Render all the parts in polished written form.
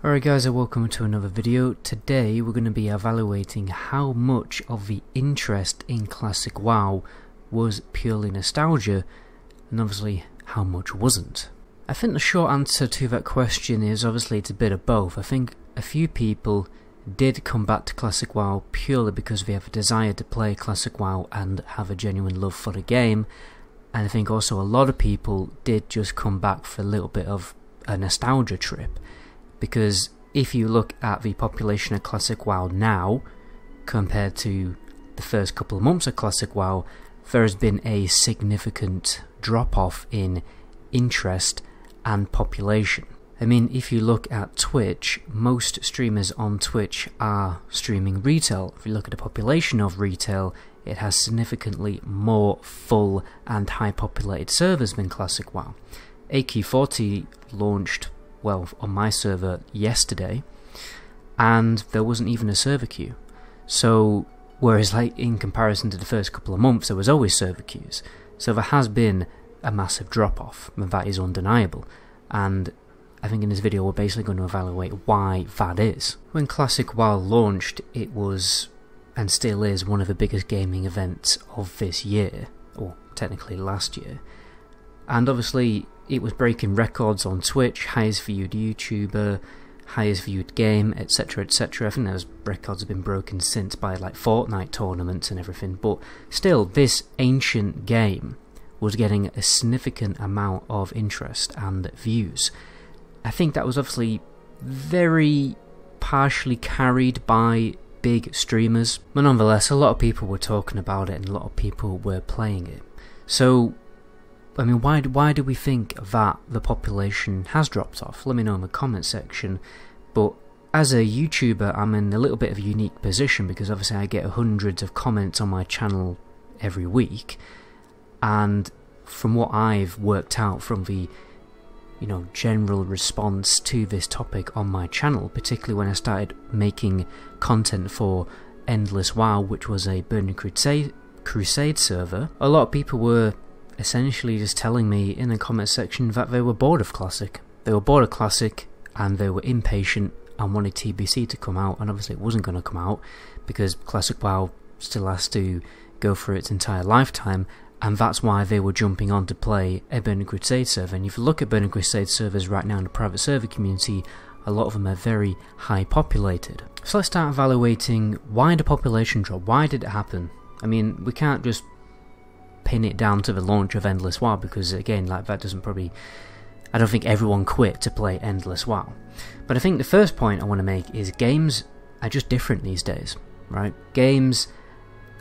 Alright guys, and welcome to another video. Today we're going to be evaluating how much of the interest in classic WoW was purely nostalgia, and obviously how much wasn't. I think the short answer to that question is obviously it's a bit of both. I think a few people did come back to classic WoW purely because they have a desire to play classic WoW and have a genuine love for the game, and I think also a lot of people did just come back for a little bit of a nostalgia trip. Because if you look at the population of classic WoW now compared to the first couple of months of classic WoW, there has been a significant drop off in interest and population. I mean, if you look at Twitch, most streamers on Twitch are streaming retail. If you look at the population of retail, it has significantly more full and high populated servers than classic WoW. AQ40 launched on my server yesterday, and there wasn't even a server queue. So whereas like in comparison to the first couple of months there was always server queues, so there has been a massive drop off, and that is undeniable. And I think in this video we're basically going to evaluate why that is. When classic WoW launched, it was and still is one of the biggest gaming events of this year, or technically last year, and obviously it was breaking records on Twitch, highest viewed YouTuber, highest viewed game, etc, etc. I think those records have been broken since by like Fortnite tournaments and everything, but still this ancient game was getting a significant amount of interest and views. I think that was obviously very partially carried by big streamers, but nonetheless a lot of people were talking about it and a lot of people were playing it. So I mean, why do we think that the population has dropped off? Let me know in the comment section. But as a YouTuber, I'm in a little bit of a unique position because obviously I get hundreds of comments on my channel every week, and from what I've worked out from the general response to this topic on my channel, particularly when I started making content for Endless WoW, which was a Burning Crusade server, a lot of people were essentially just telling me in the comment section that they were bored of Classic. They were bored of Classic and they were impatient and wanted TBC to come out, and obviously it wasn't going to come out because Classic WoW still has to go through its entire lifetime, and that's why they were jumping on to play a Burning Crusade server. And if you look at Burning Crusade servers right now in the private server community, a lot of them are very high populated. So let's start evaluating why the population drop. Why did it happen? I mean, we can't just pin it down to the launch of Endless WoW, because again, like, that doesn't probably, I don't think everyone quit to play Endless WoW. But I think the first point I want to make is games are just different these days, right? Games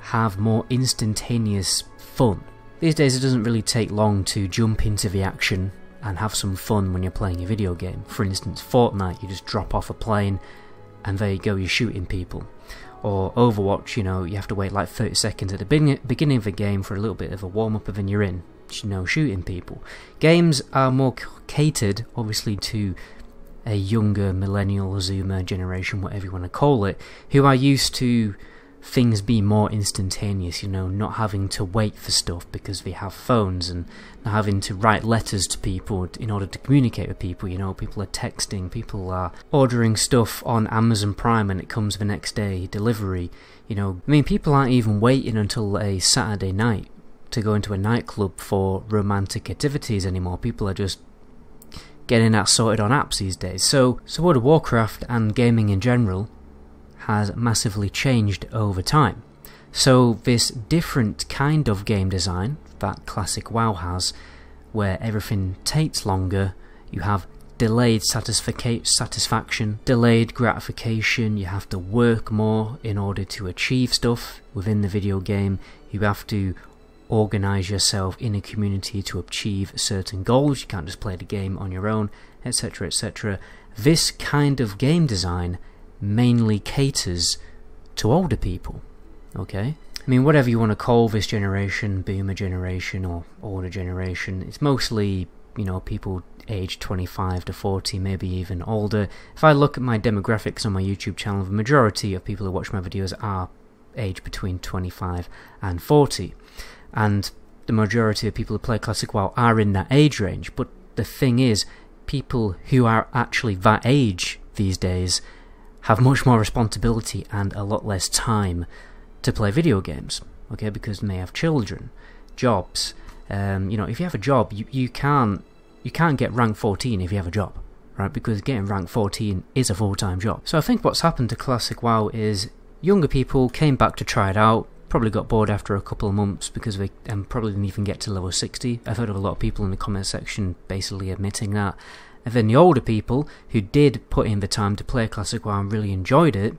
have more instantaneous fun. These days it doesn't really take long to jump into the action and have some fun when you're playing a video game. For instance, Fortnite, you just drop off a plane and there you go, you're shooting people. Or Overwatch, you have to wait like 30 seconds at the beginning of the game for a little bit of a warm-up, and then you're in, shooting people. Games are more catered, obviously, to a younger millennial, zoomer generation, whatever you want to call it, who are used to things being more instantaneous, not having to wait for stuff because they have phones, and not having to write letters to people in order to communicate with people. People are texting, people are ordering stuff on Amazon Prime and it comes the next day, delivery. I mean, people aren't even waiting until a Saturday night to go into a nightclub for romantic activities anymore. People are just getting that sorted on apps these days. So World of Warcraft and gaming in general has massively changed over time. So this different kind of game design that classic WoW has, where everything takes longer, you have delayed satisfaction, delayed gratification, you have to work more in order to achieve stuff within the video game, you have to organize yourself in a community to achieve certain goals, you can't just play the game on your own, etc, etc. This kind of game design mainly caters to older people, okay? I mean, whatever you want to call this generation, boomer generation or older generation, it's mostly, people aged 25 to 40, maybe even older. If I look at my demographics on my YouTube channel, the majority of people who watch my videos are aged between 25 and 40. And the majority of people who play Classic WoW are in that age range, but the thing is, people who are actually that age these days have much more responsibility and a lot less time to play video games, okay, because they may have children, jobs. You know, if you have a job, you can't get rank 14 if you have a job, right? Because getting rank 14 is a full-time job. So I think what's happened to Classic WoW is younger people came back to try it out, probably got bored after a couple of months because they probably didn't even get to level 60. I've heard of a lot of people in the comment section basically admitting that. And then the older people who did put in the time to play Classic WoW and really enjoyed it,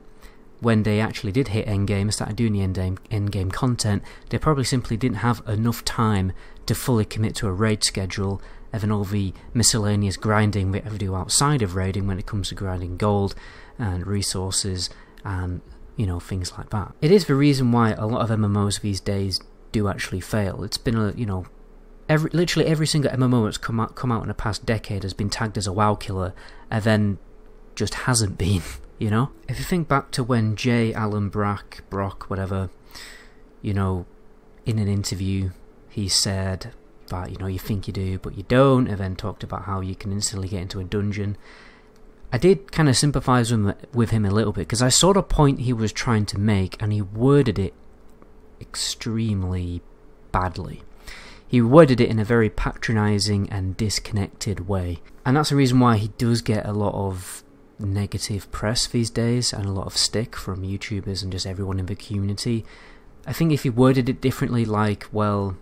when they actually did hit endgame and started doing the endgame content, they probably simply didn't have enough time to fully commit to a raid schedule, and then all the miscellaneous grinding we ever do outside of raiding when it comes to grinding gold and resources and, you know, things like that. It is the reason why a lot of MMOs these days do actually fail. It's been a, you know, literally every single MMO that's come out in the past decade has been tagged as a WoW killer, and then just hasn't been, you know? If you think back to when Alan Brock, whatever, you know, in an interview, he said that, you know, you think you do, but you don't, and then talked about how you can instantly get into a dungeon. I did kind of sympathise with him a little bit, because I saw the point he was trying to make, and he worded it extremely badly. He worded it in a very patronising and disconnected way. And that's the reason why he does get a lot of negative press these days, and a lot of stick from YouTubers and just everyone in the community. I think if he worded it differently, like, well,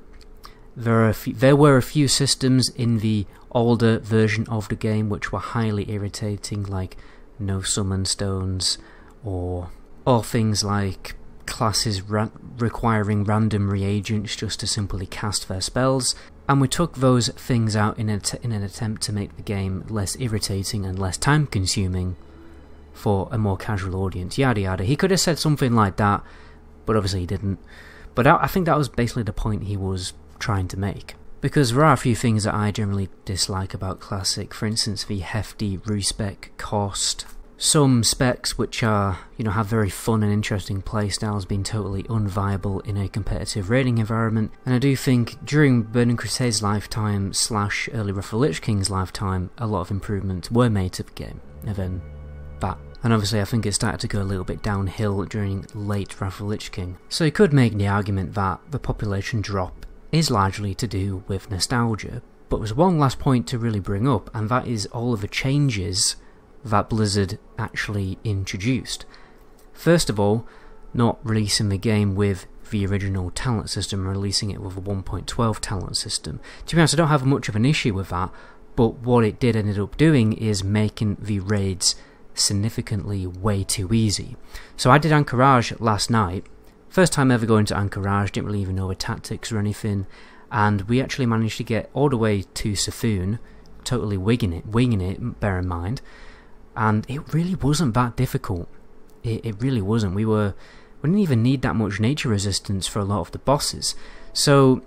there were a few systems in the older version of the game which were highly irritating, like no summon stones, or things like classes requiring random reagents just to simply cast their spells, and we took those things out in an attempt to make the game less irritating and less time consuming for a more casual audience, yada yada. He could have said something like that, but obviously he didn't. But I think that was basically the point he was trying to make. Because there are a few things that I generally dislike about Classic, for instance the hefty respec cost. Some specs which are, you know, have very fun and interesting playstyles being totally unviable in a competitive raiding environment, and I do think during Burning Crusade's lifetime / early Wrath of the Lich King's lifetime a lot of improvements were made to the game, and then that. And obviously I think it started to go a little bit downhill during late Wrath of the Lich King. So you could make the argument that the population drop is largely to do with nostalgia, but there's one last point to really bring up, and that is all of the changes that Blizzard actually introduced. First of all, not releasing the game with the original talent system, releasing it with a 1.12 talent system. To be honest, I don't have much of an issue with that, but what it did ended up doing is making the raids significantly way too easy. So I did Anchorage last night, first time ever going to Anchorage, didn't really even know the tactics or anything, and we actually managed to get all the way to Siphon, totally winging it, bear in mind. And it really wasn't that difficult. It really wasn't. We didn't even need that much nature resistance for a lot of the bosses. So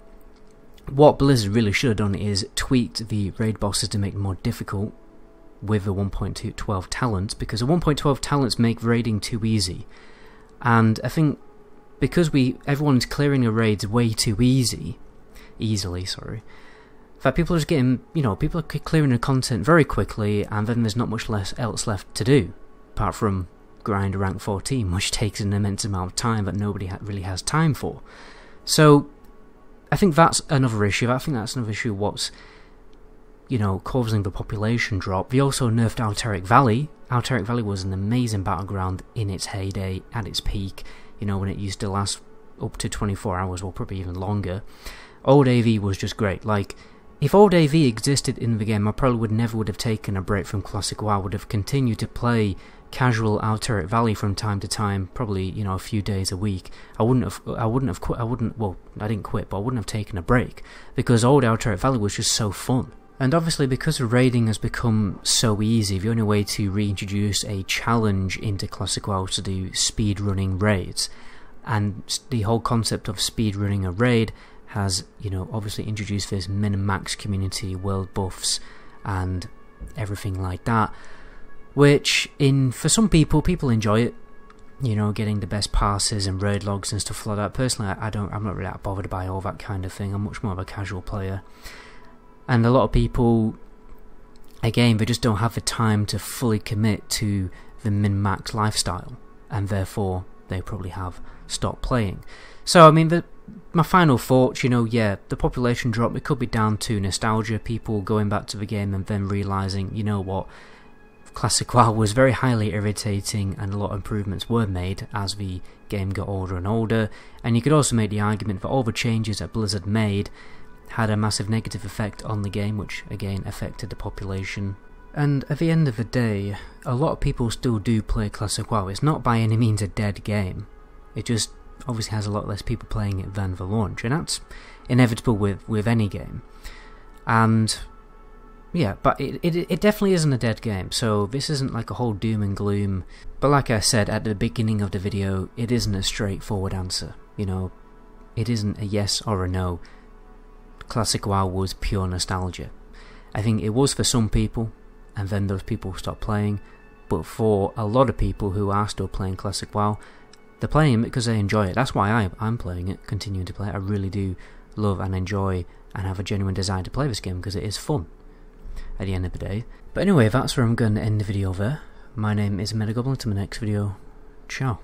what Blizzard really should have done is tweaked the raid bosses to make them more difficult with the 1.12 talents, because the 1.12 talents make raiding too easy. And I think because everyone's clearing the raids way too easily, that people are just getting, you know, people are clearing the content very quickly, and then there's not much else left to do, apart from grind rank 14, which takes an immense amount of time that nobody really has time for. So I think that's another issue. I think that's another issue what's, you know, causing the population drop. They also nerfed Alteric Valley. Alteric Valley was an amazing battleground in its heyday, at its peak, you know, when it used to last up to 24 hours, or probably even longer. Old AV was just great. Like, if old AV existed in the game, I probably never would have taken a break from Classic WoW. I would have continued to play casual Alteric Valley from time to time, probably, you know, a few days a week. I didn't quit, but I wouldn't have taken a break, because old Alteric Valley was just so fun. And obviously, because raiding has become so easy, the only way to reintroduce a challenge into Classic WoW is to do speedrunning raids. And the whole concept of speedrunning a raid has, you know, obviously introduced this min and max community, world buffs, and everything like that. Which, for some people enjoy it, you know, getting the best passes and raid logs and stuff like that. Personally, I'm not really that bothered by all that kind of thing. I'm much more of a casual player. And a lot of people again, they just don't have the time to fully commit to the min-max lifestyle, and therefore they probably have stopped playing. So I mean, my final thoughts, yeah, the population drop, it could be down to nostalgia, people going back to the game and then realising, you know what, Classic WoW was very highly irritating, and a lot of improvements were made as the game got older and older. And you could also make the argument that all the changes that Blizzard made had a massive negative effect on the game, which again affected the population. And at the end of the day, a lot of people still do play Classic WoW. It's not by any means a dead game. It just obviously has a lot less people playing it than the launch, and that's inevitable with any game. And yeah, but it definitely isn't a dead game, so this isn't like a whole doom and gloom. But like I said at the beginning of the video, it isn't a straightforward answer. It isn't a yes or a no. Classic WoW was pure nostalgia. I think it was for some people, and then those people stopped playing. But for a lot of people who are still playing Classic WoW, they're playing it because they enjoy it. That's why I'm playing it, continuing to play it. I really do love and enjoy and have a genuine desire to play this game because it is fun at the end of the day. But anyway, that's where I'm going to end the video there. My name is Medagoblin. Until my next video, ciao.